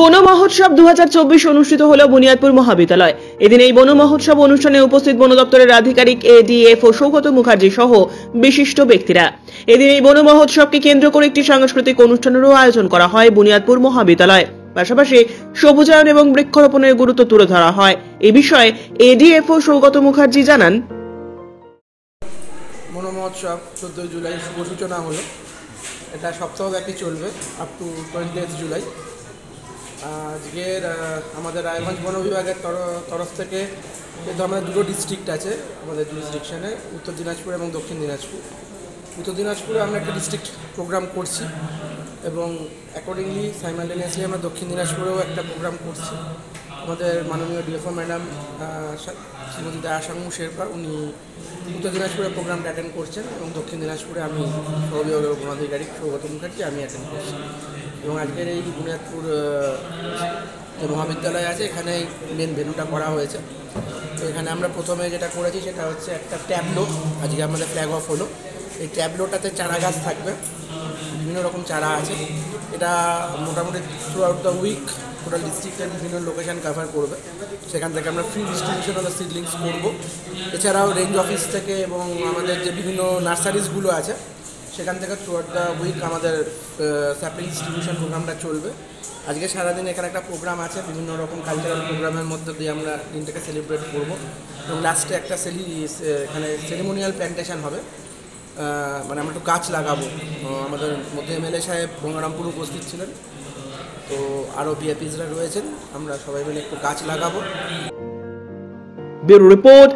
বন মহোৎসব 2024 অনুষ্ঠিত হলো বুনিয়াদপুর মহাবিদ্যালয়। এদিন এই বন মহোৎসব অনুষ্ঠানে উপস্থিত বন দপ্তরের আধিকারিক এডিএফও সৌগত মুখার্জি সহ বিশিষ্ট ব্যক্তিরা। এদিন এই বন মহোৎসবকে কেন্দ্র করে একটি সাংস্কৃতিক অনুষ্ঠানেরও আয়োজন করা হয় বুনিয়াদপুর মহাবিদ্যালয়। পাশাপাশি সবুজায়ন এবং বৃক্ষরোপণের গুরুত্ব তুলে ধরা হয়। এই বিষয়ে এডিএফও সৌগত মুখার্জি জানান, বন মহোৎসব 14 জুলাই শুভ সূচনা হলো। এটা সপ্তাহব্যাপী চলবে আপ টু 20 জুলাই। আজকের আমাদের রায়গঞ্জ বন বিভাগের তরফ থেকে কিন্তু আমাদের দুটো ডিস্ট্রিক্ট আছে আমাদের জুরিসডিকশনে, উত্তর দিনাজপুর এবং দক্ষিণ দিনাজপুর। উত্তর দিনাজপুরে আমরা একটা ডিস্ট্রিক্ট প্রোগ্রাম করছি এবং অ্যাকর্ডিংলি সাইমালটেনিয়াসলি আমরা দক্ষিণ দিনাজপুরেও একটা প্রোগ্রাম করছি। আমাদের মাননীয় ডিএফও ম্যাডাম শ্রীমতী দয়াসাঙ্গু শেরপা, উনি উত্তর দিনাজপুরে প্রোগ্রামটা অ্যাটেন্ড করছেন এবং দক্ষিণ দিনাজপুরে আমি সহবিভাগের বনাধিকারিক সৌগত মুখার্জি আমি অ্যাটেন্ড করছি। এবং আজকের এই বুনিয়াদপুর যে মহাবিদ্যালয় আছে এখানে মেন ভেন্যুটা করা হয়েছে। তো এখানে আমরা প্রথমে যেটা করেছি সেটা হচ্ছে একটা ট্যাবলো, আজকে আমাদের ফ্ল্যাগ অফ হলো। এই ট্যাবলোটাতে চারা গাছ থাকবে, বিভিন্ন রকম চারা আছে। এটা মোটামুটি throughout the week total ডিস্ট্রিক্টের বিভিন্ন লোকেশান কভার করবে। সেখান থেকে আমরা ফ্রি ডিস্ট্রিবিউশন অফ সিডলিংস করবো। এছাড়াও রেঞ্জ অফিস থেকে এবং আমাদের যে বিভিন্ন নার্সারিজগুলো আছে সেখান থেকে থ্রু আউট দ্য উইক আমাদের স্যাপলিং ডিস্ট্রিবিউশন প্রোগ্রামটা চলবে। আজকে সারাদিন এখানে একটা প্রোগ্রাম আছে, বিভিন্ন রকম কালচারাল প্রোগ্রামের মধ্যে দিয়ে আমরা দিনটাকে সেলিব্রেট করবো এবং লাস্টে একটা এখানে সেরিমোনিয়াল প্ল্যান্টেশন হবে, মানে আমরা একটু গাছ লাগাবো। আমাদের মধ্যে এমএলএ সাহেব গঙ্গারামপুর উপস্থিত ছিলেন, তো আরও বিএপিসরা রয়েছেন, আমরা সবাই মিলে একটু গাছ লাগাবো। Bureau report.